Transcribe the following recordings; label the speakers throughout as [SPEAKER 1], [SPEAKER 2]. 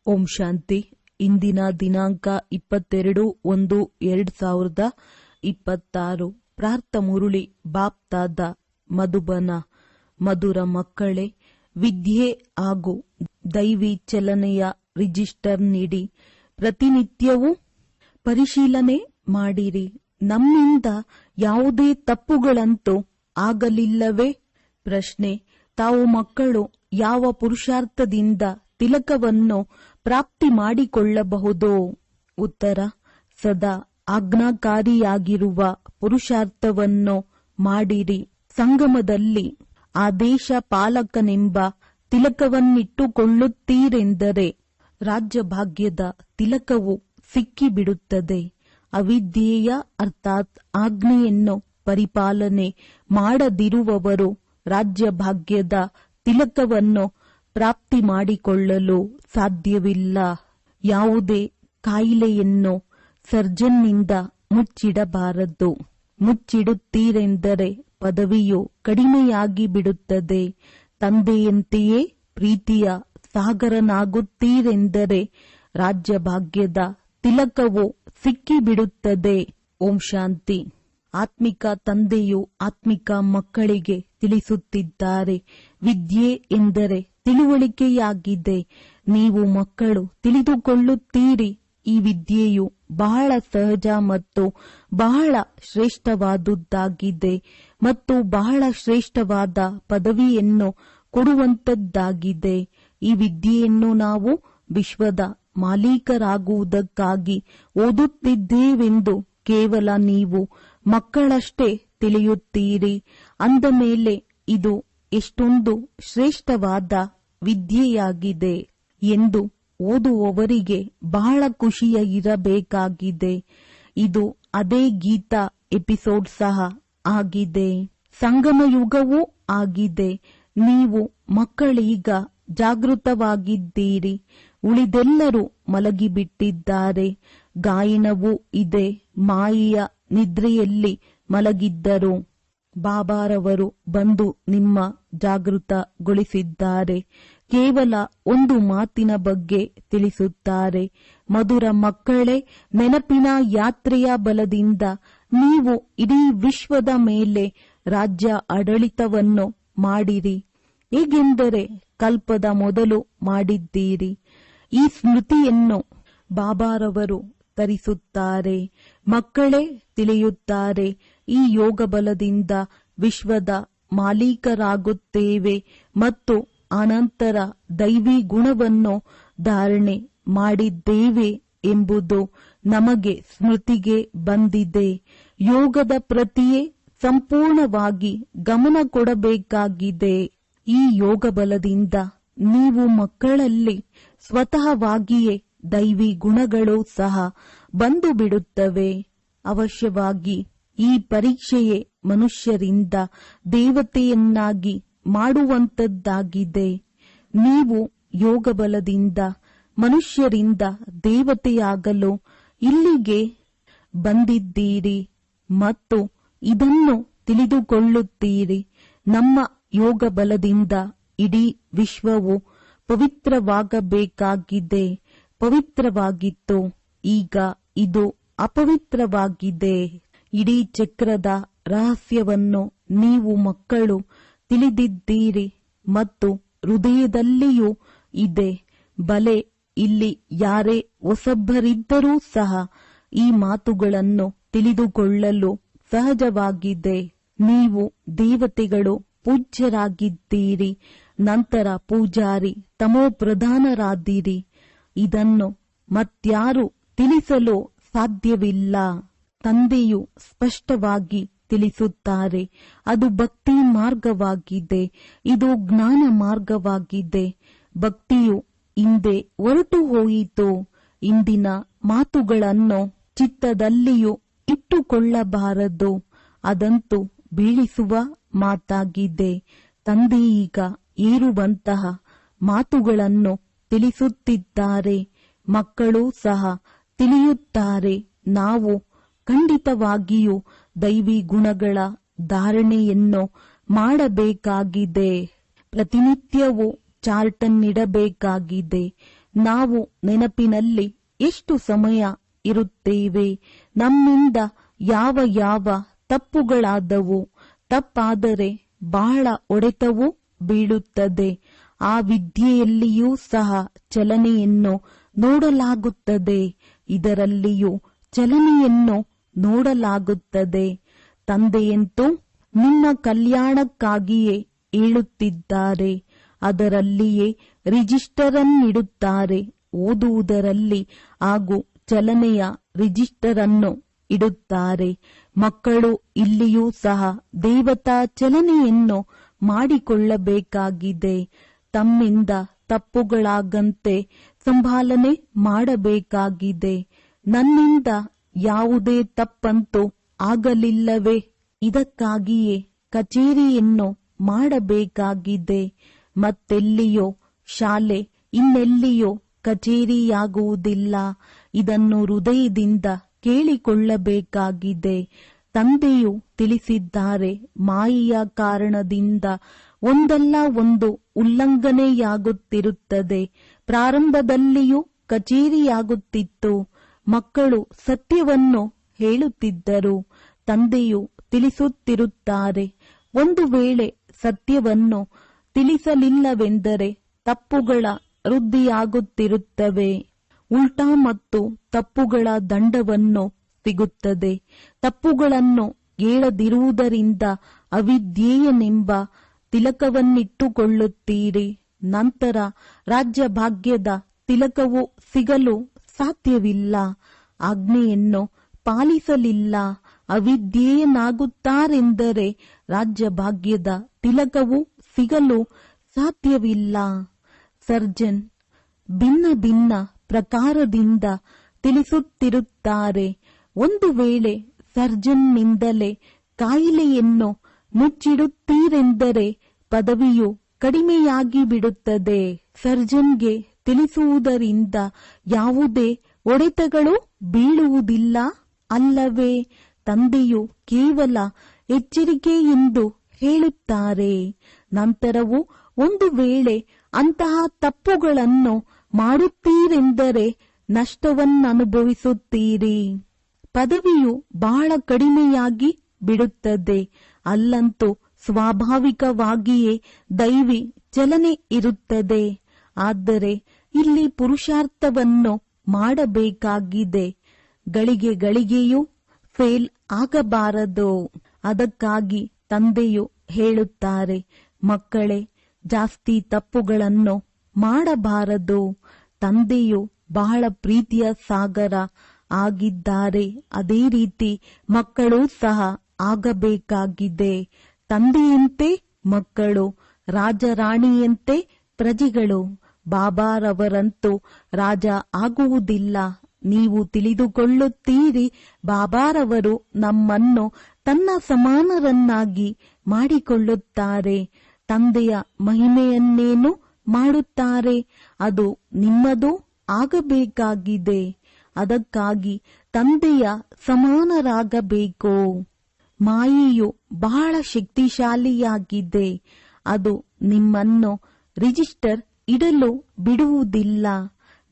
[SPEAKER 1] ಓಂ ಶಾಂತಿ. ಇಂದಿನ ದಿನಾಂಕ 22/1/2026. ಪ್ರಾರ್ಥ ಮುರುಳಿ ಬಾಪ್ತಾದ ಮಧುಬನ. ಮಧುರ ಮಕ್ಕಳೇ, ವಿದ್ಯೆ ಹಾಗೂ ದೈವಿ ಚಲನೆಯ ರಿಜಿಸ್ಟರ್ ನೀಡಿ ಪ್ರತಿನಿತ್ಯವೂ ಪರಿಶೀಲನೆ ಮಾಡಿರಿ. ನಮ್ಮಿಂದ ಯಾವುದೇ ತಪ್ಪುಗಳಂತೂ ಆಗಲಿಲ್ಲವೇ? ಪ್ರಶ್ನೆ: ತಾವು ಮಕ್ಕಳು ಯಾವ ಪುರುಷಾರ್ಥದಿಂದ ತಿಲಕವನ್ನು ಪ್ರಾಪ್ತಿ ಮಾಡಿಕೊಳ್ಳಬಹುದೋ? ಉತ್ತರ: ಸದಾ ಆಜ್ಞಾಕಾರಿಯಾಗಿರುವ ಪುರುಷಾರ್ಥವನ್ನು ಮಾಡಿರಿ. ಸಂಗಮದಲ್ಲಿ ಆದೇಶ ಪಾಲಕನೆಂಬ ತಿಲಕವನ್ನಿಟ್ಟುಕೊಳ್ಳುತ್ತೀರೆಂದರೆ ರಾಜ್ಯಭಾಗ್ಯದ ತಿಲಕವು ಸಿಕ್ಕಿಬಿಡುತ್ತದೆ. ಅವಿದ್ಯೆಯ ಅರ್ಥಾತ್ ಆಜ್ಞೆಯನ್ನು ಪರಿಪಾಲನೆ ಮಾಡದಿರುವವರು ರಾಜ್ಯಭಾಗ್ಯದ ತಿಲಕವನ್ನು ಪ್ರಾಪ್ತಿ ಮಾಡಿಕೊಳ್ಳಲು ಸಾಧ್ಯವಿಲ್ಲ. ಯಾವುದೇ ಕಾಯಿಲೆಯನ್ನು ಸರ್ಜನ್ನಿಂದ ಮುಚ್ಚಿಡಬಾರದು. ಮುಚ್ಚಿಡುತ್ತೀರೆಂದರೆ ಪದವಿಯು ಕಡಿಮೆಯಾಗಿ ಬಿಡುತ್ತದೆ. ತಂದೆಯಂತೆಯೇ ಪ್ರೀತಿಯ ಸಾಗರನಾಗುತ್ತೀರೆಂದರೆ ರಾಜ್ಯಭಾಗ್ಯದ ತಿಲಕವು ಸಿಕ್ಕಿಬಿಡುತ್ತದೆ. ಓಂ ಶಾಂತಿ. ಆತ್ಮಿಕ ತಂದೆಯು ಆತ್ಮಿಕ ಮಕ್ಕಳಿಗೆ ತಿಳಿಸುತ್ತಿದ್ದಾರೆ, ವಿದ್ಯೆ ಎಂದರೆ ತಿಳುವಳಿಕೆಯಾಗಿದೆ. ನೀವು ಮಕ್ಕಳು ತಿಳಿದುಕೊಳ್ಳುತ್ತೀರಿ, ಈ ವಿದ್ಯೆಯು ಬಹಳ ಸಹಜ ಮತ್ತು ಬಹಳ ಶ್ರೇಷ್ಠವಾದುದಾಗಿದೆ ಮತ್ತು ಬಹಳ ಶ್ರೇಷ್ಠವಾದ ಪದವಿಯನ್ನು ಕೊಡುವಂತದ್ದಾಗಿದೆ. ಈ ವಿದ್ಯೆಯನ್ನು ನಾವು ವಿಶ್ವದ ಮಾಲೀಕರಾಗುವುದಕ್ಕಾಗಿ ಓದುತ್ತಿದ್ದೇವೆಂದು ಕೇವಲ ನೀವು ಮಕ್ಕಳಷ್ಟೇ ತಿಳಿಯುತ್ತೀರಿ. ಅಂದ ಮೇಲೆ ಇದು ಎಷ್ಟೊಂದು ಶ್ರೇಷ್ಠವಾದ ವಿದ್ಯೆಯಾಗಿದೆ ಎಂದು ಓದುವವರಿಗೆ ಬಹಳ ಖುಷಿಯಿರಬೇಕಾಗಿದೆ. ಇದು ಅದೇ ಗೀತಾ ಎಪಿಸೋಡ್ ಸಹ ಆಗಿದೆ, ಸಂಗಮಯುಗವೂ ಆಗಿದೆ. ನೀವು ಮಕ್ಕಳೀಗ ಜಾಗೃತವಾಗಿದ್ದೀರಿ. ಉಳಿದೆಲ್ಲರೂ ಮಲಗಿಬಿಟ್ಟಿದ್ದಾರೆ. ಗಾಯನವೂ ಇದೆ. ಮಾಯೆಯ ನಿದ್ರೆಯಲ್ಲಿ ಮಲಗಿದ್ದರು. ಬಾಬಾರವರು ಬಂದು ನಿಮ್ಮ ಜಾಗೃತಗೊಳಿಸಿದ್ದಾರೆ. ಕೇವಲ ಒಂದು ಮಾತಿನ ಬಗ್ಗೆ ತಿಳಿಸುತ್ತಾರೆ. ಮಧುರ ಮಕ್ಕಳೇ, ನೆನಪಿನ ಯಾತ್ರೆಯ ಬಲದಿಂದ ನೀವು ಇಡೀ ವಿಶ್ವದ ಮೇಲೆ ರಾಜ್ಯ ಆಡಳಿತವನ್ನು ಮಾಡಿರಿ. ಹೇಗೆಂದರೆ ಕಲ್ಪದ ಮೊದಲು ಮಾಡಿದ್ದೀರಿ. ಈ ಸ್ಮೃತಿಯನ್ನು ಬಾಬಾರವರು ತರಿಸುತ್ತಾರೆ. ಮಕ್ಕಳೇ ತಿಳಿಯುತ್ತಾರೆ, ಈ ಯೋಗ ಬಲದಿಂದ ವಿಶ್ವದ ಮಾಲೀಕರಾಗುತ್ತೇವೆ ಮತ್ತು ಅನಂತರ ದೈವಿ ಗುಣವನ್ನು ಧಾರಣೆ ಮಾಡಿದ್ದೇವೆ ಎಂಬುದು ನಮಗೆ ಸ್ಮೃತಿಗೆ ಬಂದಿದೆ. ಯೋಗದ ಪ್ರತಿಯೇ ಸಂಪೂರ್ಣವಾಗಿ ಗಮನ ಕೊಡಬೇಕಾಗಿದೆ. ಈ ಯೋಗ ಬಲದಿಂದ ನೀವು ಮಕ್ಕಳಲ್ಲಿ ಸ್ವತಃವಾಗಿಯೇ ದೈವಿ ಗುಣಗಳು ಸಹ ಬಂದು ಬಿಡುತ್ತವೆ. ಅವಶ್ಯವಾಗಿ ಈ ಪರೀಕ್ಷೆಯೇ ಮನುಷ್ಯರಿಂದ ದೇವತೆಯನ್ನಾಗಿ ಮಾಡುವಂತದ್ದಾಗಿದೆ. ನೀವು ಯೋಗ ಬಲದಿಂದ ಮನುಷ್ಯರಿಂದ ದೇವತೆಯಾಗಲು ಇಲ್ಲಿಗೆ ಬಂದಿದ್ದೀರಿ ಮತ್ತು ಇದನ್ನು ತಿಳಿದುಕೊಳ್ಳುತ್ತೀರಿ. ನಮ್ಮ ಯೋಗ ಬಲದಿಂದ ಇಡೀ ವಿಶ್ವವು ಪವಿತ್ರವಾಗಬೇಕಾಗಿದೆ. ಪವಿತ್ರವಾಗಿತ್ತು, ಈಗ ಇದು ಅಪವಿತ್ರವಾಗಿದೆ. ಇಡೀ ಚಕ್ರದ ರಹಸ್ಯವನ್ನು ನೀವು ಮಕ್ಕಳು ತಿಳಿದಿದ್ದೀರಿ ಮತ್ತು ಹೃದಯದಲ್ಲಿಯೂ ಇದೆ. ಬಲೆ, ಇಲ್ಲಿ ಯಾರೇ ಹೊಸಬ್ಬರಿದ್ದರೂ ಸಹ ಈ ಮಾತುಗಳನ್ನು ತಿಳಿದುಕೊಳ್ಳಲು ಸಹಜವಾಗಿದೆ. ನೀವು ದೇವತೆಗಳು ಪೂಜ್ಯರಾಗಿದ್ದೀರಿ, ನಂತರ ಪೂಜಾರಿ ತಮೋಪ್ರಧಾನರಾದಿರಿ. ಇದನ್ನು ಮತ್ಯಾರು ತಿಳಿಸಲು ಸಾಧ್ಯವಿಲ್ಲ. ತಂದೆಯು ಸ್ಪಷ್ಟವಾಗಿ ತಿಳಿಸುತ್ತಾರೆ, ಅದು ಭಕ್ತಿ ಮಾರ್ಗವಾಗಿದೆ, ಇದು ಜ್ಞಾನ ಮಾರ್ಗವಾಗಿದೆ. ಭಕ್ತಿಯು ಹಿಂದೆ ಹೊರಟು ಹೋಯಿತು. ಇಂದಿನ ಮಾತುಗಳನ್ನು ಚಿತ್ತದಲ್ಲಿಯೂ ಇಟ್ಟುಕೊಳ್ಳಬಾರದು. ಅದಂತೂ ಬೀಳಿಸುವ ಮಾತಾಗಿದೆ. ತಂದೆ ಈಗ ಏರುವಂತಹ ಮಾತುಗಳನ್ನು ತಿಳಿಸುತ್ತಿದ್ದಾರೆ. ಮಕ್ಕಳು ಸಹ ತಿಳಿಯುತ್ತಾರೆ. ನಾವು ಖಂಡಿತವಾಗಿಯೂ ದೈವಿ ಗುಣಗಳ ಧಾರಣೆಯನ್ನು ಮಾಡಬೇಕಾಗಿದೆ. ಪ್ರತಿನಿತ್ಯವೂ ಚಾರ್ಟನ್ನಿಡಬೇಕಾಗಿದೆ. ನಾವು ನೆನಪಿನಲ್ಲಿ ಎಷ್ಟು ಸಮಯ ಇರುತ್ತೇವೆ? ನಮ್ಮಿಂದ ಯಾವ ಯಾವ ತಪ್ಪುಗಳಾದವು? ತಪ್ಪಾದರೆ ಬಹಳ ಹೊಡೆತವೂ ಬೀಳುತ್ತದೆ. ಆ ವಿದ್ಯೆಯಲ್ಲಿಯೂ ಸಹ ಚಲನೆಯನ್ನು ನೋಡಲಾಗುತ್ತದೆ, ಇದರಲ್ಲಿಯೂ ಚಲನೆಯನ್ನು ನೋಡಲಾಗುತ್ತದೆ. ತಂದೆಯಂತೂ ನಿಮ್ಮ ಕಲ್ಯಾಣಕ್ಕಾಗಿಯೇ ಹೇಳುತ್ತಿದ್ದಾರೆ. ಅದರಲ್ಲಿಯೇ ರಿಜಿಸ್ಟರನ್ನಿಡುತ್ತಾರೆ. ಓದುವುದರಲ್ಲಿ ಹಾಗೂ ಚಲನೆಯ ರಿಜಿಸ್ಟರ್ ಅನ್ನು ಇಡುತ್ತಾರೆ. ಮಕ್ಕಳು ಇಲ್ಲಿಯೂ ಸಹ ದೇವತಾ ಚಲನೆಯನ್ನು ಮಾಡಿಕೊಳ್ಳಬೇಕಾಗಿದೆ. ತಮ್ಮಿಂದ ತಪ್ಪುಗಳಾಗಂತೆ ಸಂಭಾಲನೆ ಮಾಡಬೇಕಾಗಿದೆ. ನನ್ನಿಂದ ಯಾವುದೇ ತಪ್ಪಂತೂ ಆಗಲಿಲ್ಲವೇ? ಇದಕ್ಕಾಗಿಯೇ ಕಚೇರಿಯನ್ನು ಮಾಡಬೇಕಾಗಿದೆ. ಮತ್ತೆಲ್ಲಿಯೋ ಶಾಲೆ, ಇನ್ನೆಲ್ಲಿಯೋ ಕಚೇರಿಯಾಗುವುದಿಲ್ಲ. ಇದನ್ನು ಹೃದಯದಿಂದ ಕೇಳಿಕೊಳ್ಳಬೇಕಾಗಿದೆ. ತಂದೆಯು ತಿಳಿಸಿದ್ದಾರೆ, ಮಾಯೆಯ ಕಾರಣದಿಂದ ಒಂದಲ್ಲ ಒಂದು ಉಲ್ಲಂಘನೆಯಾಗುತ್ತಿರುತ್ತದೆ. ಪ್ರಾರಂಭದಲ್ಲಿಯೂ ಕಚೇರಿಯಾಗುತ್ತಿತ್ತು. ಮಕ್ಕಳು ಸತ್ಯವನ್ನು ಹೇಳುತ್ತಿದ್ದರು. ತಂದೆಯು ತಿಳಿಸುತ್ತಿರುತ್ತಾರೆ, ಒಂದು ವೇಳೆ ಸತ್ಯವನ್ನು ತಿಳಿಸಲಿಲ್ಲವೆಂದರೆ ತಪ್ಪುಗಳ ವೃದ್ಧಿಯಾಗುತ್ತಿರುತ್ತವೆ. ಉಲ್ಟಾ ಮತ್ತು ತಪ್ಪುಗಳ ದಂಡವನ್ನು ಸಿಗುತ್ತದೆ. ತಪ್ಪುಗಳನ್ನು ಹೇಳದಿರುವುದರಿಂದ ಅವಿದ್ಯೇಯನೆಂಬ ತಿಲಕವನ್ನಿಟ್ಟುಕೊಳ್ಳುತ್ತೀರಿ. ನಂತರ ರಾಜ್ಯ ಭಾಗ್ಯದ ತಿಲಕವು ಸಿಗಲು ಸಾಧ್ಯವಿಲ್ಲ. ಆಜ್ಞೆಯನ್ನು ಪಾಲಿಸಲಿಲ್ಲ. ಅವಿದ್ಯೇಯನಾಗುತ್ತಾರೆಂದರೆ ರಾಜ್ಯ ಭಾಗ್ಯದ ತಿಲಕವು ಸಿಗಲು ಸಾಧ್ಯವಿಲ್ಲ. ಸರ್ಜನ್ ಭಿನ್ನ ಭಿನ್ನ ಪ್ರಕಾರದಿಂದ ತಿಳಿಸುತ್ತಿರುತ್ತಾರೆ. ಒಂದು ವೇಳೆ ಸರ್ಜನ್ನಿಂದಲೇ ಕಾಯಿಲೆಯನ್ನು ಮುಚ್ಚಿಡುತ್ತೀರೆಂದರೆ ಪದವಿಯು ಕಡಿಮೆಯಾಗಿ ಬಿಡುತ್ತದೆ. ಸರ್ಜನ್ಗೆ ತಿಳಿಸುವುದರಿಂದ ಯಾವುದೇ ಹೊಡೆತಗಳು ಬೀಳುವುದಿಲ್ಲ ಅಲ್ಲವೇ? ತಂದೆಯು ಕೇವಲ ಎಚ್ಚರಿಕೆ ಎಂದು ಹೇಳುತ್ತಾರೆ. ನಂತರವೂ ಒಂದು ವೇಳೆ ಅಂತಹ ತಪ್ಪುಗಳನ್ನು ಮಾಡುತ್ತೀರೆಂದರೆ ನಷ್ಟವನ್ನನುಭವಿಸುತ್ತೀರಿ. ಪದವಿಯು ಬಹಳ ಕಡಿಮೆಯಾಗಿ ಬಿಡುತ್ತದೆ. ಅಲ್ಲಂತೂ ಸ್ವಾಭಾವಿಕವಾಗಿಯೇ ದೈವಿ ಚಲನೆ ಇರುತ್ತದೆ. ಆದರೆ ಇಲ್ಲಿ ಪುರುಷಾರ್ಥವನ್ನು ಮಾಡಬೇಕಾಗಿದೆ. ಗಳಿಗೆ ಗಳಿಗೆಯೂ ಫೇಲ್ ಆಗಬಾರದು. ಅದಕ್ಕಾಗಿ ತಂದೆಯು ಹೇಳುತ್ತಾರೆ, ಮಕ್ಕಳೇ, ಜಾಸ್ತಿ ತಪ್ಪುಗಳನ್ನು ಮಾಡಬಾರದು. ತಂದೆಯು ಬಹಳ ಪ್ರೀತಿಯ ಸಾಗರ ಆಗಿದ್ದಾರೆ. ಅದೇ ರೀತಿ ಮಕ್ಕಳು ಸಹ ಆಗಬೇಕಾಗಿದೆ. ತಂದೆಯಂತೆ ಮಕ್ಕಳು, ರಾಜರಾಣಿಯಂತೆ ಪ್ರಜೆಗಳು. ಬಾಬಾರವರಂತೂ ರಾಜ ಆಗುವುದಿಲ್ಲ. ನೀವು ತಿಳಿದುಕೊಳ್ಳುತ್ತೀರಿ, ಬಾಬಾರವರು ನಮ್ಮನ್ನು ತನ್ನ ಸಮಾನರನ್ನಾಗಿ ಮಾಡಿಕೊಳ್ಳುತ್ತಾರೆ. ತಂದೆಯ ಮಹಿಮೆಯನ್ನೇನು ಮಾಡುತ್ತಾರೆ? ಅದು ನಿಮ್ಮದು ಆಗಬೇಕಾಗಿದೆ. ಅದಕ್ಕಾಗಿ ತಂದೆಯ ಸಮಾನರಾಗಬೇಕು. ಮಾಯೆಯು ಬಹಳ ಶಕ್ತಿಶಾಲಿಯಾಗಿದೆ. ಅದು ನಿಮ್ಮನ್ನು ರಿಜಿಸ್ಟರ್ ಇಡಲು ಬಿಡುವುದಿಲ್ಲ.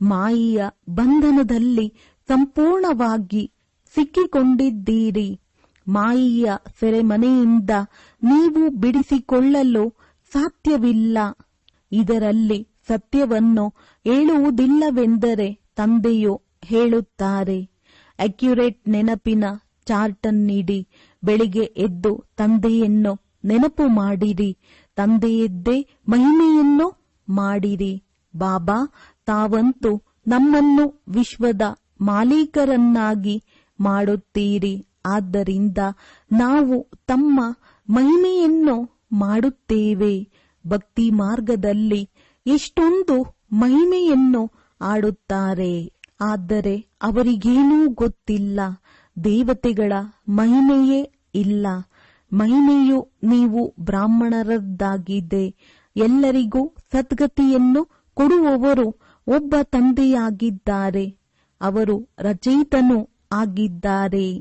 [SPEAKER 1] ಮಾಯೆಯ ಬಂಧನದಲ್ಲಿ ಸಂಪೂರ್ಣವಾಗಿ ಸಿಕ್ಕಿಕೊಂಡಿದ್ದೀರಿ. ಮಾಯೆಯ ಸೆರೆಮನೆಯಿಂದ ನೀವು ಬಿಡಿಸಿಕೊಳ್ಳಲು ಸಾಧ್ಯವಿಲ್ಲ. ಇದರಲ್ಲಿ ಸತ್ಯವನ್ನು ಹೇಳುವುದಿಲ್ಲವೆಂದರೆ ತಂದೆಯು ಹೇಳುತ್ತಾರೆ, ಅಕ್ಯುರೇಟ್ ನೆನಪಿನ ಚಾರ್ಟನ್ನಿಡಿ. ಬೆಳಿಗ್ಗೆ ಎದ್ದು ತಂದೆಯನ್ನು ನೆನಪು ಮಾಡಿರಿ. ತಂದೆಯದ್ದೇ ಮಹಿಮೆಯನ್ನು ಮಾಡಿರಿ. ಬಾಬಾ ತಾವಂತೂ ನಮ್ಮನ್ನು ವಿಶ್ವದ ಮಾಲೀಕರನ್ನಾಗಿ ಮಾಡುತ್ತೀರಿ. ಆದ್ದರಿಂದ ನಾವು ತಮ್ಮ ಮಹಿಮೆಯನ್ನು ಮಾಡುತ್ತೇವೆ. ಭಕ್ತಿ ಮಾರ್ಗದಲ್ಲಿ ಎಷ್ಟೊಂದು ಮಹಿಮೆಯನ್ನು ಆಡುತ್ತಾರೆ. ಆದರೆ ಅವರಿಗೇನೂ ಗೊತ್ತಿಲ್ಲ. ದೇವತೆಗಳ ಮಹಿಮೆಯೇ ಇಲ್ಲ. ಮಹಿಮೆಯು ನೀವು ಬ್ರಾಹ್ಮಣರದ್ದಾಗಿದೆ. ಎಲ್ಲರಿಗೂ ಸದ್ಗತಿಯನ್ನು ಕೊಡುವವರು ಒಬ್ಬ ತಂದೆಯಾಗಿದ್ದಾರೆ. ಅವರು ರಚಯಿತನೂ ಆಗಿದ್ದಾರೆ,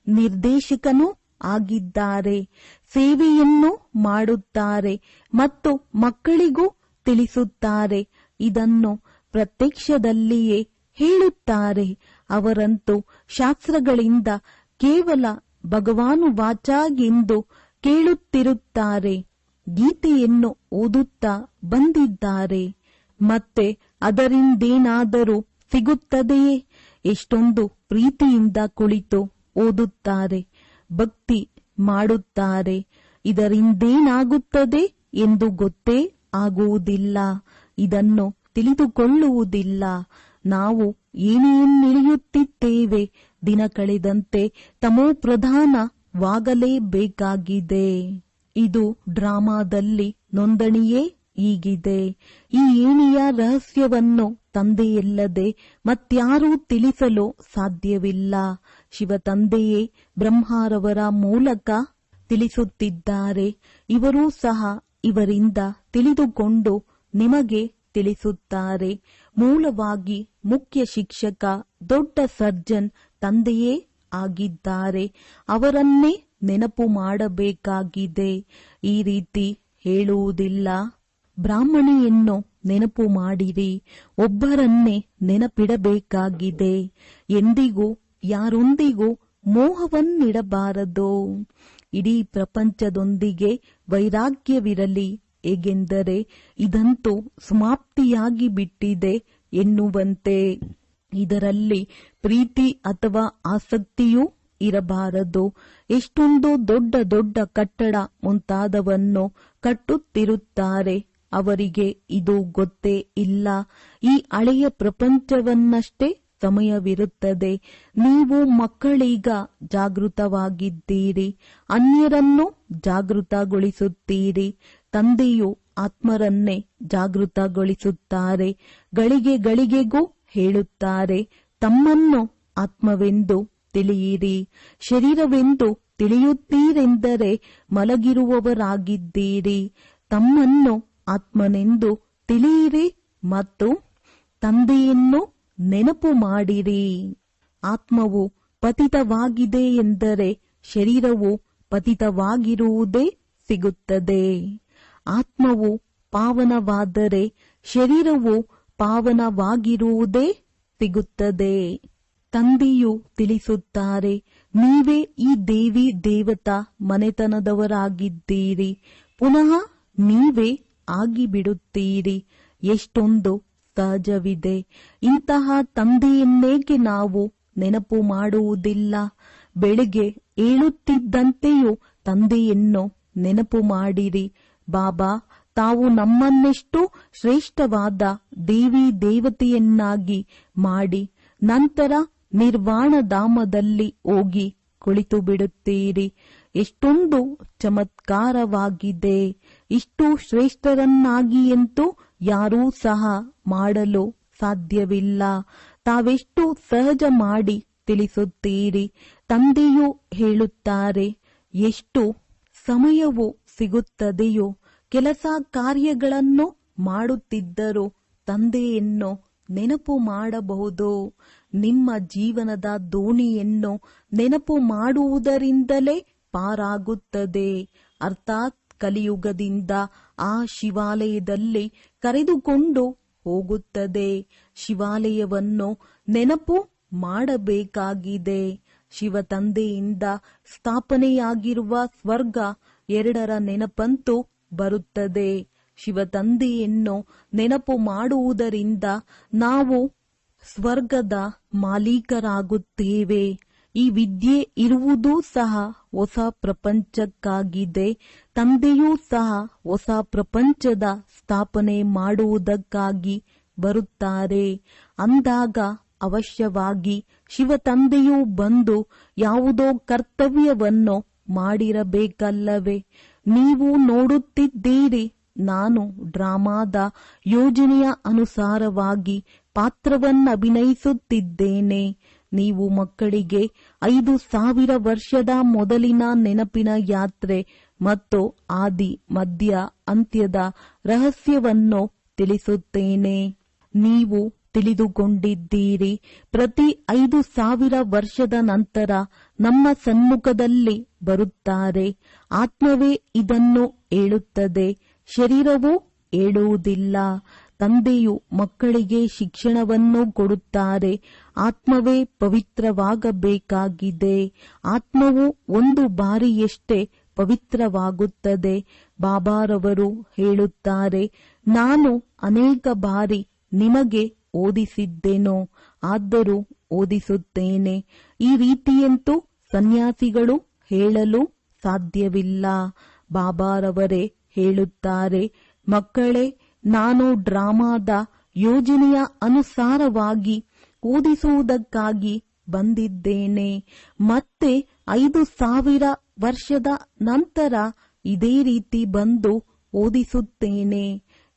[SPEAKER 1] ನಿರ್ದೇಶಕನೂ ಆಗಿದ್ದಾರೆ. ಸೇವೆಯನ್ನು ಮಾಡುತ್ತಾರೆ ಮತ್ತು ಮಕ್ಕಳಿಗೂ ತಿಳಿಸುತ್ತಾರೆ. ಇದನ್ನು ಪ್ರತ್ಯಕ್ಷದಲ್ಲಿಯೇ ಹೇಳುತ್ತಾರೆ. ಅವರಂತೂ ಶಾಸ್ತ್ರಗಳಿಂದ ಕೇವಲ ಭಗವಾನುವಾಚ ಎಂದು ಕೇಳುತ್ತಿರುತ್ತಾರೆ. ಗೀತೆಯನ್ನು ಓದುತ್ತಾ ಬಂದಿದ್ದಾರೆ. ಮತ್ತೆ ಅದರಿಂದೇನಾದರೂ ಸಿಗುತ್ತದೆಯೇ? ಎಷ್ಟೊಂದು ಪ್ರೀತಿಯಿಂದ ಕುಳಿತು ಓದುತ್ತಾರೆ, ಭಕ್ತಿ ಮಾಡುತ್ತಾರೆ. ಇದರಿಂದೇನಾಗುತ್ತದೆ ಎಂದು ಗೊತ್ತೇ ಆಗುವುದಿಲ್ಲ. ಇದನ್ನು ತಿಳಿದುಕೊಳ್ಳುವುದಿಲ್ಲ. ನಾವು ಏನೇನಿಳಿಯುತ್ತಿದ್ದೇವೆ. ದಿನ ಕಳೆದಂತೆ ತಮೋಪ್ರಧಾನವಾಗಲೇಬೇಕಾಗಿದೆ. ಇದು ಡ್ರಾಮಾದಲ್ಲಿ ನೋಂದಣಿಯೇ ಹೀಗಿದೆ. ಈ ಏಣಿಯ ರಹಸ್ಯವನ್ನು ತಂದೆಯಲ್ಲದೆ ಮತ್ಯಾರೂ ತಿಳಿಸಲು ಸಾಧ್ಯವಿಲ್ಲ. ಶಿವ ತಂದೆಯೇ ಬ್ರಹ್ಮರವರ ಮೂಲಕ ತಿಳಿಸುತ್ತಿದ್ದಾರೆ. ಇವರೂ ಸಹ ಇವರಿಂದ ತಿಳಿದುಕೊಂಡು ನಿಮಗೆ ತಿಳಿಸುತ್ತಾರೆ. ಮೂಲವಾಗಿ ಮುಖ್ಯ ಶಿಕ್ಷಕ, ದೊಡ್ಡ ಸರ್ಜನ್ ತಂದೆಯೇ ಆಗಿದ್ದಾರೆ. ಅವರನ್ನೇ ನೆನಪು ಮಾಡಬೇಕಾಗಿದೆ. ಈ ರೀತಿ ಹೇಳುವುದಿಲ್ಲ, ಬ್ರಾಹ್ಮಣಿಯನ್ನು ನೆನಪು ಮಾಡಿರಿ, ಒಬ್ಬರನ್ನೇ ನೆನಪಿಡಬೇಕಾಗಿದೆ. ಎಂದಿಗೂ ಯಾರೊಂದಿಗೂ ಮೋಹವನ್ನಿಡಬಾರದು. ಇಡೀ ಪ್ರಪಂಚದೊಂದಿಗೆ ವೈರಾಗ್ಯವಿರಲಿ. ಹೇಗೆಂದರೆ ಇದಂತೂ ಸಮಾಪ್ತಿಯಾಗಿ ಬಿಟ್ಟಿದೆ ಎನ್ನುವಂತೆ. ಇದರಲ್ಲಿ ಪ್ರೀತಿ ಅಥವಾ ಆಸಕ್ತಿಯೂ ಇರಬಾರದು. ಎಷ್ಟೊಂದು ದೊಡ್ಡ ದೊಡ್ಡ ಕಟ್ಟಡ ಮುಂತಾದವನ್ನು ಕಟ್ಟುತ್ತಿರುತ್ತಾರೆ. ಅವರಿಗೆ ಇದು ಗೊತ್ತೇ ಇಲ್ಲ. ಈ ಹಳೆಯ ಪ್ರಪಂಚವನ್ನಷ್ಟೇ ಸಮಯವಿರುತ್ತದೆ. ನೀವು ಮಕ್ಕಳೀಗ ಜಾಗೃತವಾಗಿದ್ದೀರಿ, ಅನ್ಯರನ್ನು ಜಾಗೃತಗೊಳಿಸುತ್ತೀರಿ. ತಂದೆಯು ಆತ್ಮರನ್ನೇ ಜಾಗೃತಗೊಳಿಸುತ್ತಾರೆ. ಗಳಿಗೆ ಗಳಿಗೆಗೂ ಹೇಳುತ್ತಾರೆ, ತಮ್ಮನ್ನು ಆತ್ಮವೆಂದು ತಿಳಿಯಿರಿ. ಶರೀರವೆಂದು ತಿಳಿಯುತ್ತೀರೆಂದರೆ ಮಲಗಿರುವವರಾಗಿದ್ದೀರಿ. ತಮ್ಮನ್ನು ಆತ್ಮನೆಂದು ತಿಳಿಯಿರಿ ಮತ್ತು ತಂದೆಯನ್ನು ನೆನಪು ಮಾಡಿರಿ. ಆತ್ಮವು ಪತಿತವಾಗಿದೆ ಎಂದರೆ ಶರೀರವು ಪತಿತವಾಗಿರುವುದೇ ಸಿಗುತ್ತದೆ. ಆತ್ಮವು ಪಾವನವಾದರೆ ಶರೀರವು ಪಾವನವಾಗಿರುವುದೇ ಸಿಗುತ್ತದೆ. ತಂದೆಯು ತಿಳಿಸುತ್ತಾರೆ, ನೀವೇ ಈ ದೇವಿ ದೇವತಾ ಮನೆತನದವರಾಗಿದ್ದೀರಿ. ಪುನಃ ನೀವೇ ಆಗಿಬಿಡುತ್ತೀರಿ. ಎಷ್ಟೊಂದು ಸಹಜವಿದೆ. ಇಂತಹ ತಂದೆಯನ್ನೇಕೆ ನಾವು ನೆನಪು ಮಾಡುವುದಿಲ್ಲ? ಬೆಳಿಗ್ಗೆ ಏಳುತ್ತಿದ್ದಂತೆಯೂ ತಂದೆಯನ್ನು ನೆನಪು ಮಾಡಿರಿ. ಬಾಬಾ ತಾವು ನಮ್ಮನ್ನೆಷ್ಟು ಶ್ರೇಷ್ಠವಾದ ದೇವಿ ದೇವತೆಯನ್ನಾಗಿ ಮಾಡಿ ನಂತರ ನಿರ್ವಾಣಧಾಮದಲ್ಲಿ ಹೋಗಿ ಕುಳಿತು ಬಿಡುತ್ತೀರಿ. ಎಷ್ಟೊಂದು ಚಮತ್ಕಾರವಾಗಿದೆ. ಇಷ್ಟು ಶ್ರೇಷ್ಠರನ್ನಾಗಿಯಂತೂ ಯಾರೂ ಸಹ ಮಾಡಲು ಸಾಧ್ಯವಿಲ್ಲ. ತಾವೆಷ್ಟು ಸಹಜ ಮಾಡಿ ತಿಳಿಸುತ್ತೀರಿ. ತಂದೆಯು ಹೇಳುತ್ತಾರೆ, ಎಷ್ಟು ಸಮಯವು ಸಿಗುತ್ತದೆಯೋ ಕೆಲಸ ಕಾರ್ಯಗಳನ್ನು ಮಾಡುತ್ತಿದ್ದರೂ ತಂದೆಯನ್ನು ನೆನಪು ಮಾಡಬಹುದು. ನಿಮ್ಮ ಜೀವನದ ದೋಣಿಯನ್ನು ನೆನಪು ಮಾಡುವುದರಿಂದಲೇ ಪಾರಾಗುತ್ತದೆ. ಅರ್ಥಾತ್ ಕಲಿಯುಗದಿಂದ ಆ ಶಿವಾಲಯದಲ್ಲಿ ಕರೆದುಕೊಂಡು ಹೋಗುತ್ತದೆ. ಶಿವಾಲಯವನ್ನು ನೆನಪು ಮಾಡಬೇಕಾಗಿದೆ. ಶಿವ ತಂದೆಯಿಂದ ಸ್ಥಾಪನೆಯಾಗಿರುವ ಸ್ವರ್ಗ ಎರಡರ ನೆನಪಂತೂ ಬರುತ್ತದೆ. ಶಿವ ತಂದೆಯನ್ನು ನೆನಪು ಮಾಡುವುದರಿಂದ ನಾವು ಸ್ವರ್ಗದ ಮಾಲೀಕರಾಗುತ್ತೇವೆ. ಈ ವಿದ್ಯೆ ಇರುವುದೂ ಸಹ ಹೊಸ ಪ್ರಪಂಚಕ್ಕಾಗಿದೆ. ತಂದೆಯೂ ಸಹ ಹೊಸ ಪ್ರಪಂಚದ ಸ್ಥಾಪನೆ ಮಾಡುವುದಕ್ಕಾಗಿ ಬರುತ್ತಾರೆ. ಅಂದಾಗ ಅವಶ್ಯವಾಗಿ ಶಿವ ತಂದೆಯೂ ಬಂದು ಯಾವುದೋ ಕರ್ತವ್ಯವನ್ನು ಮಾಡಿರಬೇಕಲ್ಲವೇ? ನೀವು ನೋಡುತ್ತಿದ್ದೀರಿ, ನಾನು ಡ್ರಾಮಾದ ಯೋಜನೆಯ ಅನುಸಾರವಾಗಿ ಪಾತ್ರವನ್ನಭಿನಯಿಸುತ್ತಿದ್ದೇನೆ. ನೀವು ಮಕ್ಕಳಿಗೆ 5000 ವರ್ಷದ ಮೊದಲಿನ ನೆನಪಿನ ಯಾತ್ರೆ ಮತ್ತು ಆದಿ ಮಧ್ಯ ಅಂತ್ಯದ ರಹಸ್ಯವನ್ನು ತಿಳಿಸುತ್ತೇನೆ. ನೀವು ತಿಳಿದುಕೊಂಡಿದ್ದೀರಿ, ಪ್ರತಿ 5000 ವರ್ಷದ ನಂತರ ನಮ್ಮ ಸಮ್ಮುಖದಲ್ಲಿ ಬರುತ್ತಾರೆ. ಆತ್ಮವೇ ಇದನ್ನು ಹೇಳುತ್ತದೆ, ಶರೀರವೂ ಹೇಳುವುದಿಲ್ಲ. ತಂದೆಯು ಮಕ್ಕಳಿಗೆ ಶಿಕ್ಷಣವನ್ನು ಕೊಡುತ್ತಾರೆ. ಆತ್ಮವೇ ಪವಿತ್ರವಾಗಬೇಕಾಗಿದೆ. ಆತ್ಮವು ಒಂದು ಬಾರಿಯಷ್ಟೇ ಪವಿತ್ರವಾಗುತ್ತದೆ. ಬಾಬಾರವರು ಹೇಳುತ್ತಾರೆ, ನಾನು ಅನೇಕ ಬಾರಿ ನಿಮಗೆ ಓದಿಸಿದ್ದೇನೋ, ಆದರೂ ಓದಿಸುತ್ತೇನೆ. ಈ ರೀತಿಯಂತೂ ಸನ್ಯಾಸಿಗಳು ಹೇಳಲು ಸಾಧ್ಯವಿಲ್ಲ. ಬಾಬಾರವರೇ ಹೇಳುತ್ತಾರೆ, ಮಕ್ಕಳೇ, ನಾನು ಡ್ರಾಮಾದ ಯೋಜನೆಯ ಅನುಸಾರವಾಗಿ ಓದಿಸುವುದಕ್ಕಾಗಿ ಬಂದಿದ್ದೇನೆ. ಮತ್ತೆ 5000 ವರ್ಷದ ನಂತರ ಇದೇ ರೀತಿ ಬಂದು ಓದಿಸುತ್ತೇನೆ.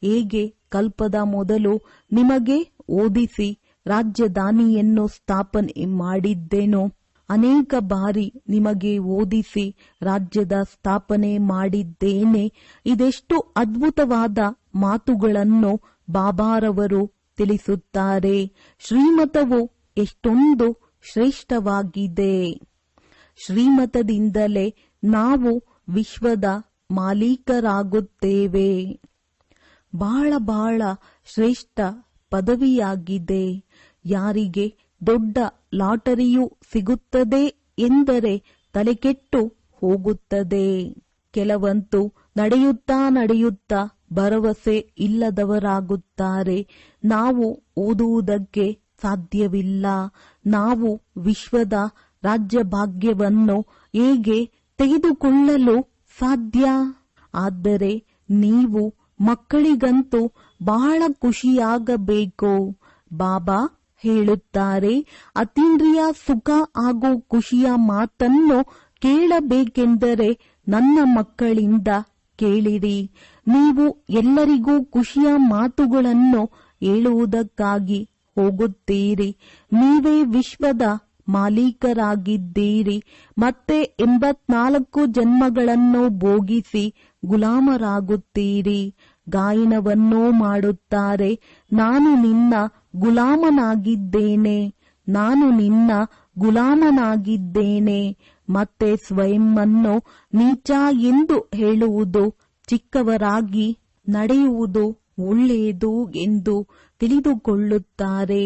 [SPEAKER 1] ಹೇಗೆ ಕಲ್ಪದ ಮೊದಲು ನಿಮಗೆ ಓದಿಸಿ ರಾಜಧಾನಿಯನ್ನು ಸ್ಥಾಪನೆ ಮಾಡಿದ್ದೇನೋ, ಅನೇಕ ಬಾರಿ ನಿಮಗೆ ಓದಿಸಿ ರಾಜ್ಯದ ಸ್ಥಾಪನೆ ಮಾಡಿದ್ದೇನೆ. ಇದೆಷ್ಟು ಅದ್ಭುತವಾದ ಮಾತುಗಳನ್ನು ಬಾಬಾರವರು ತಿಳಿಸುತ್ತಾರೆ. ಶ್ರೀಮತವು ಎಷ್ಟೊಂದು ಶ್ರೇಷ್ಠವಾಗಿದೆ. ಶ್ರೀಮತದಿಂದಲೇ ನಾವು ವಿಶ್ವದ ಮಾಲೀಕರಾಗುತ್ತೇವೆ. ಬಹಳ ಶ್ರೇಷ್ಠ ಪದವಿಯಾಗಿದೆ. ಯಾರಿಗೆ ದೊಡ್ಡ ಲಾಟರಿಯು ಸಿಗುತ್ತದೆ ಎಂದರೆ ತಲೆಕೆಟ್ಟು ಹೋಗುತ್ತದೆ. ಕೆಲವಂತೂ ನಡೆಯುತ್ತಾ ಭರವಸೆ ಇಲ್ಲದವರಾಗುತ್ತಾರೆ. ನಾವು ಓದುವುದಕ್ಕೆ ಸಾಧ್ಯವಿಲ್ಲ. ನಾವು ವಿಶ್ವದ ರಾಜ್ಯಭಾಗ್ಯವನ್ನು ಹೇಗೆ ತೆಗೆದುಕೊಳ್ಳಲು ಸಾಧ್ಯ? ಆದರೆ ನೀವು ಮಕ್ಕಳಿಗಂತೂ ಬಹಳ ಖುಷಿಯಾಗಬೇಕು. ಬಾಬಾ ಹೇಳುತ್ತಾರೆ, ಅತೀಂದ್ರಿಯ ಸುಖ ಹಾಗೂ ಖುಷಿಯ ಮಾತನ್ನು ಕೇಳಬೇಕೆಂದರೆ ನನ್ನ ಮಕ್ಕಳಿಂದ ಕೇಳಿರಿ. ನೀವು ಎಲ್ಲರಿಗೂ ಖುಷಿಯ ಮಾತುಗಳನ್ನು ಹೇಳುವುದಕ್ಕಾಗಿ ಹೋಗುತ್ತೀರಿ. ನೀವೇ ವಿಶ್ವದ ಮಾಲೀಕರಾಗಿದ್ದೀರಿ. ಮತ್ತೆ 84 ಜನ್ಮಗಳನ್ನು ಭೋಗಿಸಿ ಗುಲಾಮರಾಗುತ್ತೀರಿ. ಗಾಯನವನ್ನೂ ಮಾಡುತ್ತಾರೆ, ನಾನು ನಿನ್ನ ಗುಲಾಮನಾಗಿದ್ದೇನೆ, ನಾನು ನಿನ್ನ ಗುಲಾಮನಾಗಿದ್ದೇನೆ. ಮತ್ತೆ ಸ್ವಯಂವನ್ನು ನೀಚ ಎಂದು ಹೇಳುವುದು, ಚಿಕ್ಕವರಾಗಿ ನಡೆಯುವುದು ಒಳ್ಳೆಯದು ಎಂದು ತಿಳಿದುಕೊಳ್ಳುತ್ತಾರೆ.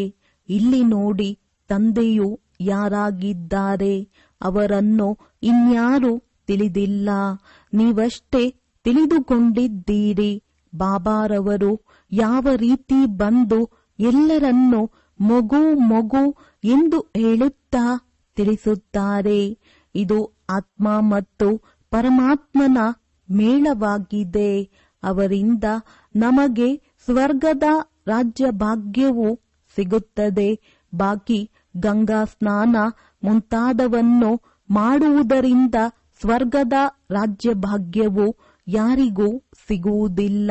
[SPEAKER 1] ಇಲ್ಲಿ ನೋಡಿ, ತಂದೆಯು ಯಾರಾಗಿದ್ದಾರೆ ಅವರನ್ನು ಇನ್ಯಾರೂ ತಿಳಿದಿಲ್ಲ. ನೀವಷ್ಟೇ ತಿಳಿದುಕೊಂಡಿದ್ದೀರಿ. ಬಾಬಾರವರು ಯಾವ ರೀತಿ ಬಂದು ಎಲ್ಲರನ್ನೂ ಮಗು ಮಗು ಎಂದು ಹೇಳುತ್ತಾ ತಿಳಿಸುತ್ತಾರೆ. ಇದು ಆತ್ಮ ಮತ್ತು ಪರಮಾತ್ಮನ ಮೇಳವಾಗಿದೆ. ಅವರಿಂದ ನಮಗೆ ಸ್ವರ್ಗದ ರಾಜ್ಯಭಾಗ್ಯವು ಸಿಗುತ್ತದೆ. ಬಾಕಿ ಗಂಗಾ ಸ್ನಾನ ಮುಂತಾದವನ್ನು ಮಾಡುವುದರಿಂದ ಸ್ವರ್ಗದ ರಾಜ್ಯಭಾಗ್ಯವು ಯಾರಿಗೂ ಸಿಗುವುದಿಲ್ಲ.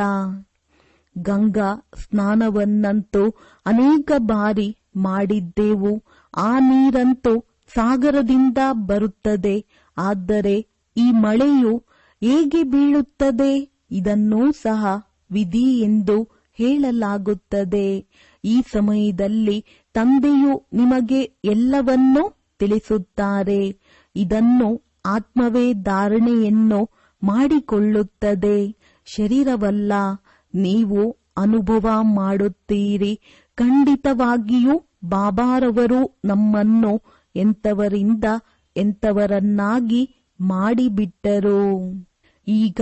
[SPEAKER 1] ಗಂಗಾ ಸ್ನಾನವನ್ನಂತೂ ಅನೇಕ ಬಾರಿ ಮಾಡಿದ್ದೆವು. ಆ ನೀರಂತೂ ಸಾಗರದಿಂದ ಬರುತ್ತದೆ. ಆದರೆ ಈ ಮಳೆಯು ಹೇಗೆ ಬೀಳುತ್ತದೆ? ಇದನ್ನೂ ಸಹ ವಿಧಿ ಎಂದು ಹೇಳಲಾಗುತ್ತದೆ. ಈ ಸಮಯದಲ್ಲಿ ತಂದೆಯು ನಿಮಗೆ ಎಲ್ಲವನ್ನೂ ತಿಳಿಸುತ್ತಾರೆ. ಇದನ್ನು ಆತ್ಮವೇ ಧಾರಣೆಯನ್ನು ಮಾಡಿಕೊಳ್ಳುತ್ತದೆ, ಶರೀರವಲ್ಲ. ನೀವು ಅನುಭವ ಮಾಡುತ್ತೀರಿ. ಖಂಡಿತವಾಗಿಯೂ ಬಾಬಾರವರು ನಮ್ಮನ್ನು ಎಂಥವರಿಂದ ಎಂಥವರನ್ನಾಗಿ ಮಾಡಿಬಿಟ್ಟರು. ಈಗ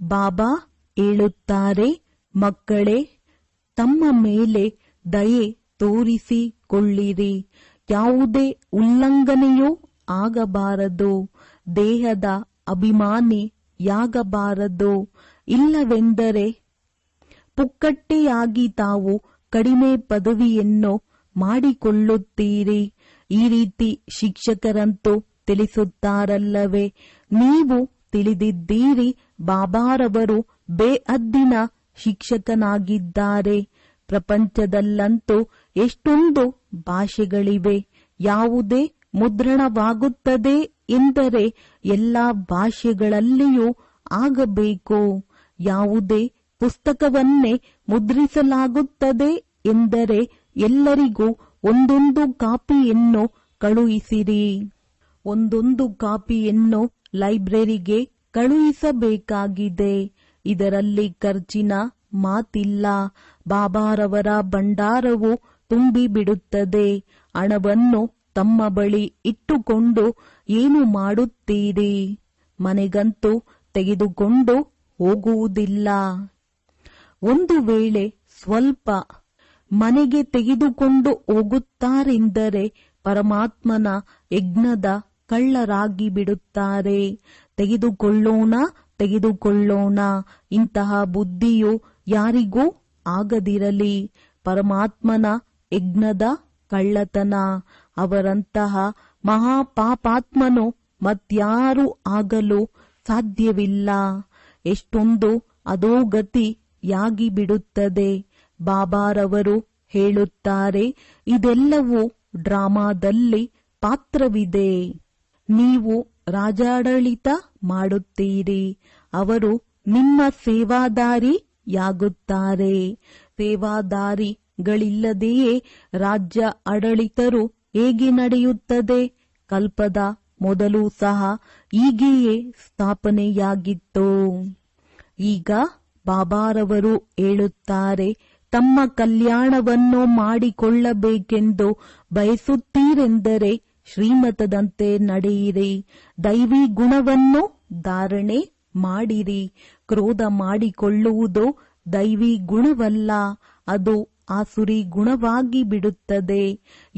[SPEAKER 1] ಬಾಬಾ ಹೇಳುತ್ತಾರೆ, ಮಕ್ಕಳೇ, ತಮ್ಮ ಮೇಲೆ ದಯೆ ತೋರಿಸಿಕೊಳ್ಳಿರಿ. ಯಾವುದೇ ಉಲ್ಲಂಘನೆಯೂ ಆಗಬಾರದು. ದೇಹದ ಅಭಿಮಾನಿಯಾಗಬಾರದು. ಇಲ್ಲವೆಂದರೆ ಪುಕ್ಕಟ್ಟೆಯಾಗಿ ತಾವು ಕಡಿಮೆ ಪದವಿಯನ್ನು ಮಾಡಿಕೊಳ್ಳುತ್ತೀರಿ. ಈ ರೀತಿ ಶಿಕ್ಷಕರಂತೂ ತಿಳಿಸುತ್ತಾರಲ್ಲವೇ? ನೀವು ತಿಳಿದಿದ್ದೀರಿ, ಬಾಬಾರವರು ಬೇಹದ್ದಿನ ಶಿಕ್ಷಕನಾಗಿದ್ದಾರೆ. ಪ್ರಪಂಚದಲ್ಲಂತೂ ಎಷ್ಟೊಂದು ಭಾಷೆಗಳಿವೆ. ಯಾವುದೇ ಮುದ್ರಣವಾಗುತ್ತದೆ ಎಂದರೆ ಎಲ್ಲ ಭಾಷೆಗಳಲ್ಲಿಯೂ ಆಗಬೇಕು. ಯಾವುದೇ ಪುಸ್ತಕವನ್ನೇ ಮುದ್ರಿಸಲಾಗುತ್ತದೆ ಎಂದರೆ ಎಲ್ಲರಿಗೂ ಒಂದೊಂದು ಕಾಪಿಯನ್ನು ಕಳುಹಿಸಿರಿ. ಒಂದೊಂದು ಕಾಪಿಯನ್ನು ಲೈಬ್ರರಿಗೆ ಕಳುಹಿಸಬೇಕಾಗಿದೆ. ಇದರಲ್ಲಿ ಖರ್ಚಿನ ಮಾತಿಲ್ಲ. ಬಾಬಾರವರ ಭಂಡಾರವು ತುಂಬಿಬಿಡುತ್ತದೆ. ಹಣವನ್ನು ತಮ್ಮ ಬಳಿ ಇಟ್ಟುಕೊಂಡು ಏನು ಮಾಡುತ್ತೀರಿ? ಮನೆಗಂತೂ ತೆಗೆದುಕೊಂಡು ಹೋಗುವುದಿಲ್ಲ. ಒಂದು ವೇಳೆ ಸ್ವಲ್ಪ ಮನೆಗೆ ತೆಗೆದುಕೊಂಡು ಹೋಗುತ್ತಾರೆಂದರೆ ಪರಮಾತ್ಮನ ಯಜ್ಞದ ಕಳ್ಳರಾಗಿ ಬಿಡುತ್ತಾರೆ. ತೆಗೆದುಕೊಳ್ಳೋಣ ಇಂತಹ ಬುದ್ಧಿಯು ಯಾರಿಗೂ ಆಗದಿರಲಿ. ಪರಮಾತ್ಮನ ಯಜ್ಞದ ಕಳ್ಳತನ. ಅವರಂತಹ ಮಹಾಪಾಪಾತ್ಮನು ಮತ್ಯಾರೂ ಆಗಲು ಸಾಧ್ಯವಿಲ್ಲ. ಎಷ್ಟೊಂದು ಅಧೋಗತಿಯಾಗಿ ಬಿಡುತ್ತದೆ. ಬಾಬಾರವರು ಹೇಳುತ್ತಾರೆ, ಇದೆಲ್ಲವೂ ಡ್ರಾಮಾದಲ್ಲಿ ಪಾತ್ರವಿದೆ. ನೀವು ರಾಜಾಡಳಿತ ಮಾಡುತ್ತೀರಿ, ಅವರು ನಿಮ್ಮ ಸೇವಾದಾರಿಯಾಗುತ್ತಾರೆ. ಸೇವಾದಾರಿಗಳಿಲ್ಲದೆಯೇ ರಾಜ್ಯ ಆಡಳಿತರು ಹೇಗೆ ನಡೆಯುತ್ತದೆ? ಕಲ್ಪದ ಮೊದಲು ಸಹ ಹೀಗೆಯೇ ಸ್ಥಾಪನೆಯಾಗಿತ್ತು. ಈಗ ಬಾಬಾರವರು ಹೇಳುತ್ತಾರೆ, ತಮ್ಮ ಕಲ್ಯಾಣವನ್ನು ಮಾಡಿಕೊಳ್ಳಬೇಕೆಂದು ಬಯಸುತ್ತೀರೆಂದರೆ ಶ್ರೀಮತದಂತೆ ನಡೆಯಿರಿ. ದೈವಿ ಗುಣವನ್ನು ಧಾರಣೆ ಮಾಡಿರಿ. ಕ್ರೋಧ ಮಾಡಿಕೊಳ್ಳುವುದು ದೈವಿ ಗುಣವಲ್ಲ, ಅದು ಆಸುರಿ ಗುಣವಾಗಿ ಬಿಡುತ್ತದೆ.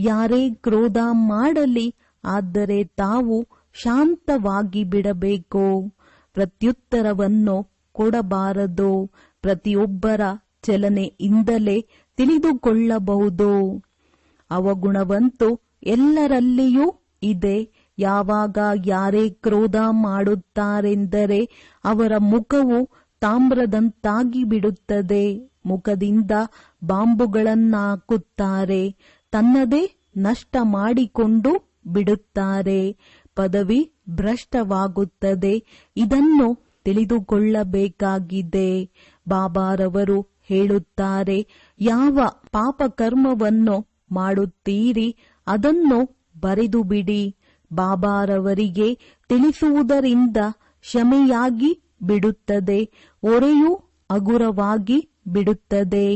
[SPEAKER 1] ಯಾರೇ ಕ್ರೋಧ ಮಾಡಲಿ, ಆದರೆ ತಾವು ಶಾಂತವಾಗಿ ಬಿಡಬೇಕು. ಪ್ರತ್ಯುತ್ತರವನ್ನು ಕೊಡಬಾರದು. ಪ್ರತಿಯೊಬ್ಬರ ಚಲನೆಯಿಂದಲೇ ತಿಳಿದುಕೊಳ್ಳಬಹುದು. ಅವಗುಣವಂತೂ ಎಲ್ಲರಲ್ಲಿಯೂ ಇದೆ. ಯಾವಾಗ ಯಾರೇ ಕ್ರೋಧ ಮಾಡುತ್ತಾರೆಂದರೆ ಅವರ ಮುಖವು ತಾಮ್ರದಂತಾಗಿ ಬಿಡುತ್ತದೆ. ಮುಖದಿಂದ ಬಾಂಬುಗಳನ್ನಾಕುತ್ತಾರೆ. ತನ್ನದೇ ನಷ್ಟ ಮಾಡಿಕೊಂಡು ಬಿಡುತ್ತಾರೆ. ಪದವಿ ಭ್ರಷ್ಟವಾಗುತ್ತದೆ. ಇದನ್ನು ತಿಳಿದುಕೊಳ್ಳಬೇಕಾಗಿದೆ. ಬಾಬಾರವರು ಹೇಳುತ್ತಾರೆ, ಯಾವ ಪಾಪಕರ್ಮವನ್ನು ಮಾಡುತ್ತೀರಿ ಅದನ್ನು ಬರೆದು ಬಿಡಿ. ಬಾಬಾರವರಿಗೆ ತಿಳಿಸುವುದರಿಂದ ಕ್ಷಮೆಯಾಗಿ ಬಿಡುತ್ತದೆ. ಹೊರೆಯೂ ಹಗುರವಾಗಿ ಬಿಡುತ್ತದೆ.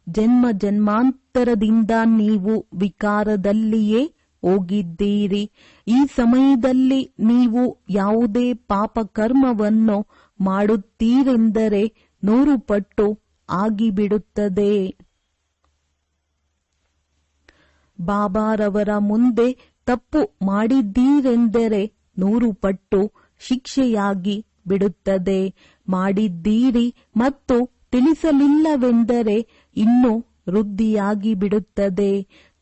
[SPEAKER 1] ಜನ್ಮ ಜನ್ಮಾಂತರದಿಂದ ನೀವು ವಿಕಾರದಲ್ಲಿಯೇ ಹೋಗಿದ್ದೀರಿ. ಈ ಸಮಯದಲ್ಲಿ ನೀವು ಯಾವುದೇ ಪಾಪಕರ್ಮವನ್ನು ಮಾಡುತ್ತೀರೆಂದರೆ 100 ಪಟ್ಟು ಆಗಿಬಿಡುತ್ತದೆ. ಬಾಬಾರವರ ಮುಂದೆ ತಪ್ಪು ಮಾಡಿದ್ದೀರೆಂದರೆ 100 ಪಟ್ಟು ಶಿಕ್ಷೆಯಾಗಿ ಬಿಡುತ್ತದೆ. ಮಾಡಿದ್ದೀರಿ ಮತ್ತು ತಿಳಿಸಲಿಲ್ಲವೆಂದರೆ ಇನ್ನೂ ವೃದ್ಧಿಯಾಗಿ ಬಿಡುತ್ತದೆ.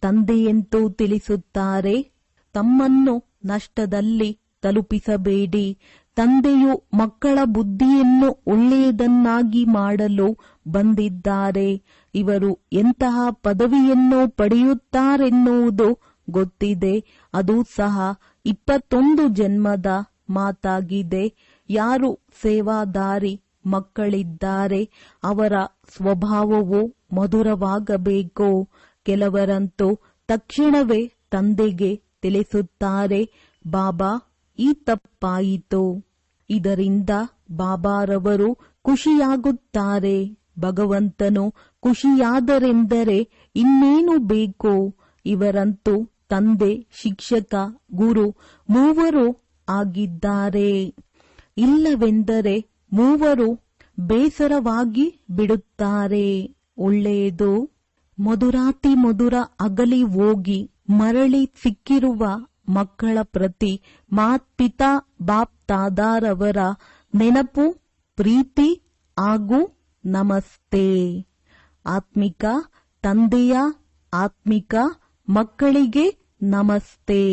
[SPEAKER 1] ತಂದೆಯಂತೂ ತಿಳಿಸುತ್ತಾರೆ, ತಮ್ಮನ್ನು ನಷ್ಟದಲ್ಲಿ ತಲುಪಿಸಬೇಡಿ. ತಂದೆಯು ಮಕ್ಕಳ ಬುದ್ಧಿಯನ್ನು ಒಳ್ಳೆಯದನ್ನಾಗಿ ಮಾಡಲು ಬಂದಿದ್ದಾರೆ. ಇವರು ಎಂತಹ ಪದವಿಯನ್ನು ಪಡೆಯುತ್ತಾರೆನ್ನುವುದು ಗೊತ್ತಿದೆ. ಅದು ಸಹ 21 ಜನ್ಮದ ಮಾತಾಗಿದೆ. ಯಾರು ಸೇವಾದಾರಿ ಮಕ್ಕಳಿದ್ದಾರೆ ಅವರ ಸ್ವಭಾವವು ಮಧುರವಾಗಬೇಕು. ಕೆಲವರಂತೂ ತಕ್ಷಣವೇ ತಂದೆಗೆ ತಿಳಿಸುತ್ತಾರೆ, ಬಾಬಾ ಈ ತಪ್ಪಾಯಿತು. ಇದರಿಂದ ಬಾಬಾರವರು ಖುಷಿಯಾಗುತ್ತಾರೆ. ಭಗವಂತನು ಖುಷಿಯಾದರೆಂದರೆ ಇನ್ನೇನು ಬೇಕು. ಇವರಂತೂ ತಂದೆ, ಶಿಕ್ಷಕ, ಗುರು ಮೂವರು ಆಗಿದ್ದಾರೆ. ಇಲ್ಲವೆಂದರೆ ಮೂವರು ಬೇಸರವಾಗಿ ಬಿಡುತ್ತಾರೆ. ಒಳ್ಳೆಯದು, ಮಧುರಾತಿ ಮಧುರ ಅಗಲಿ ಹೋಗಿ ಮರಳಿ ಸಿಕ್ಕಿರುವ ಮಕ್ಕಳ ಪ್ರತಿ ಮಾತ್ಪಿತಾ ಬಾಪ್ ತಾದಾರವರ ನೆನಪು, ಪ್ರೀತಿ ಹಾಗೂ ನಮಸ್ತೆ. ಆತ್ಮಿಕ ತಂದೆಯ ಆತ್ಮಿಕ ಮಕ್ಕಳಿಗೆ ನಮಸ್ತೆ.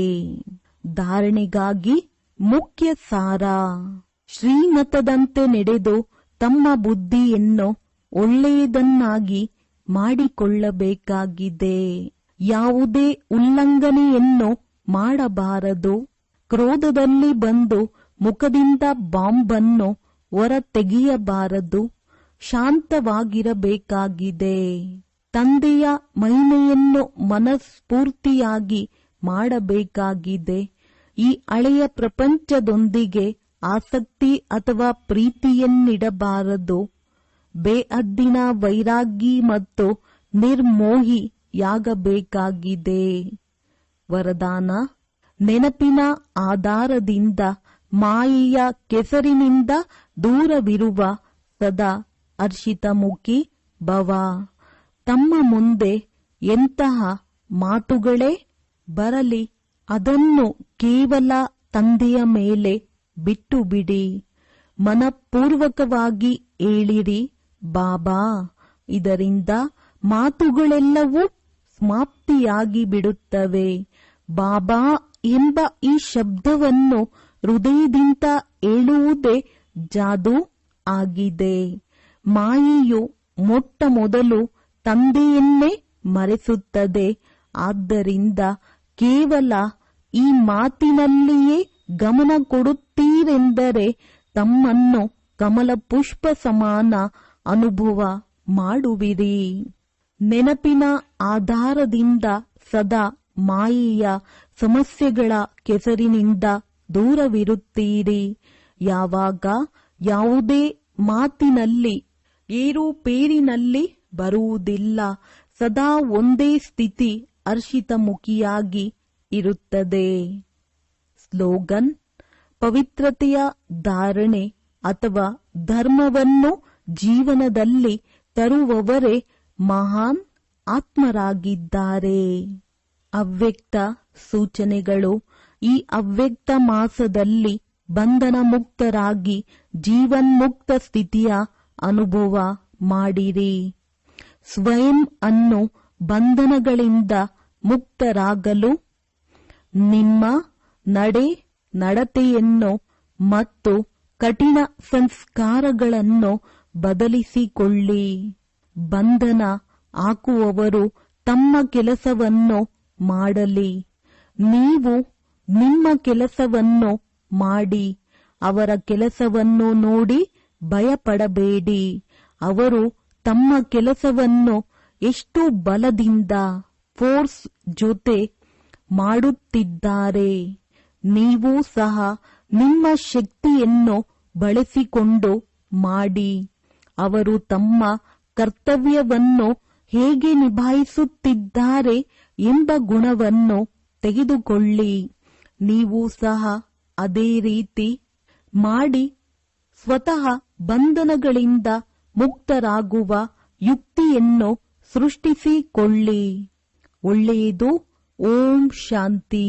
[SPEAKER 1] ಧಾರಣೆಗಾಗಿ ಮುಖ್ಯ ಸಾರ: ಶ್ರೀಮತದಂತೆ ನಡೆದು ತಮ್ಮ ಬುದ್ಧಿಯನ್ನು ಒಳ್ಳೆಯದನ್ನಾಗಿ ಮಾಡಿಕೊಳ್ಳಬೇಕಾಗಿದೆ. ಯಾವುದೇ ಉಲ್ಲಂಘನೆಯನ್ನು ಮಾಡಬಾರದು. ಕ್ರೋಧದಲ್ಲಿ ಬಂದು ಮುಖದಿಂದ ಬಾಂಬನ್ನು ಹೊರ ತೆಗೆಯಬಾರದು. ಶಾಂತವಾಗಿರಬೇಕಾಗಿದೆ. ತಂದೆಯ ಮಹಿಮೆಯನ್ನು ಮನಸ್ಫೂರ್ತಿಯಾಗಿ ಮಾಡಬೇಕಾಗಿದೆ. ಈ ಹಳೆಯ ಪ್ರಪಂಚದೊಂದಿಗೆ ಆಸಕ್ತಿ ಅಥವಾ ಪ್ರೀತಿಯನ್ನಿಡಬಾರದು. ಬೇಅದ್ದಿನ ವೈರಾಗಿ ಮತ್ತು ನಿರ್ಮೋಹಿಯಾಗಬೇಕಾಗಿದೆ. ವರದಾನ: ನೆನಪಿನ ಆಧಾರದಿಂದ ಮಾಯೆಯ ಕೆಸರಿನಿಂದ ದೂರವಿರುವ ಸದಾ ಹರ್ಷಿತಮುಖಿ ಭವ. ತಮ್ಮ ಮುಂದೆ ಎಂತಹ ಮಾತುಗಳೇ ಬರಲಿ, ಅದನ್ನು ಕೇವಲ ತಂದೆಯ ಮೇಲೆ ಬಿಟ್ಟು ಬಿಡಿ. ಮನಪೂರ್ವಕವಾಗಿ ಹೇಳಿರಿ, ಬಾಬಾ, ಇದರಿಂದ ಮಾತುಗಳೆಲ್ಲವೂ ಸಮಾಪ್ತಿಯಾಗಿ ಬಿಡುತ್ತವೆ. ಬಾಬಾ ಎಂಬ ಈ ಶಬ್ದವನ್ನು ಹೃದಯದಿಂದ ಹೇಳುವುದೇ ಜಾದೂ ಆಗಿದೆ. ಮಾಯೆಯು ಮೊಟ್ಟ ಮೊದಲು ತಂದೆಯನ್ನೇ ಮರೆಸುತ್ತದೆ. ಆದ್ದರಿಂದ ಕೇವಲ ಈ ಮಾತಿನಲ್ಲಿಯೇ ಗಮನ ಕೊಡುತ್ತೀರೆಂದರೆ ತಮ್ಮನ್ನು ಕಮಲ ಪುಷ್ಪ ಸಮಾನ ಅನುಭವ ಮಾಡುವಿರಿ. ನೆನಪಿನ ಆಧಾರದಿಂದ ಸದಾ ಮಾಯೆಯ ಸಮಸ್ಯೆಗಳ ಕೆಸರಿನಿಂದ ದೂರವಿರುತ್ತೀರಿ. ಯಾವಾಗ ಯಾವುದೇ ಮಾತಿನಲ್ಲಿ ಏರುಪೇರಿನಲ್ಲಿ ಬರುವುದಿಲ್ಲ. ಸದಾ ಒಂದೇ ಸ್ಥಿತಿ ಹರ್ಷಿತಮುಖಿಯಾಗಿ ಇರುತ್ತದೆ. ಸ್ಲೋಗನ್: ಪವಿತ್ರತೆಯ ಧಾರಣೆ ಅಥವಾ ಧರ್ಮವನ್ನು ಜೀವನದಲ್ಲಿ ತರುವವರೇ ಮಹಾನ್ ಆತ್ಮರಾಗಿದ್ದಾರೆ. ಅವ್ಯಕ್ತ ಸೂಚನೆಗಳು: ಈ ಅವ್ಯಕ್ತ ಮಾಸದಲ್ಲಿ ಬಂಧನ ಮುಕ್ತರಾಗಿ ಜೀವನ್ಮುಕ್ತ ಸ್ಥಿತಿಯ ಅನುಭವ ಮಾಡಿರಿ. ಸ್ವಯಂ ಅನ್ನು ಬಂಧನಗಳಿಂದ ಮುಕ್ತರಾಗಲು ನಿಮ್ಮ ನಡೆ ನಡತೆಯನ್ನು ಮತ್ತು ಕಠಿಣ ಸಂಸ್ಕಾರಗಳನ್ನು ಬದಲಿಸಿಕೊಳ್ಳಿ. ಬಂಧನ ಹಾಕುವವರು ತಮ್ಮ ಕೆಲಸವನ್ನು ಮಾಡಲಿ. ನೀವು ನಿಮ್ಮ ಕೆಲಸವನ್ನು ಮಾಡಿ. ಅವರ ಕೆಲಸವನ್ನು ನೋಡಿ ಭಯಪಡಬೇಡಿ. ಅವರು ತಮ್ಮ ಕೆಲಸವನ್ನು ಎಷ್ಟು ಬಲದಿಂದ ಫೋರ್ಸ್ ಜೊತೆ ಮಾಡುತ್ತಿದ್ದಾರೆ. ನೀವು ಸಹ ನಿಮ್ಮ ಶಕ್ತಿಯನ್ನು ಬಳಸಿಕೊಂಡು ಮಾಡಿ. ಅವರು ತಮ್ಮ ಕರ್ತವ್ಯವನ್ನು ಹೇಗೆ ನಿಭಾಯಿಸುತ್ತಿದ್ದಾರೆ ಎಂಬ ಗುಣವನ್ನು ತೆಗೆದುಕೊಳ್ಳಿ. ನೀವು ಸಹ ಅದೇ ರೀತಿ ಮಾಡಿ ಸ್ವತಃ ಬಂಧನಗಳಿಂದ ಮುಕ್ತರಾಗುವ ಯುಕ್ತಿಯನ್ನು ಸೃಷ್ಟಿಸಿಕೊಳ್ಳಿ. ಒಳ್ಳೆಯದು. ಓಂ ಶಾಂತಿ.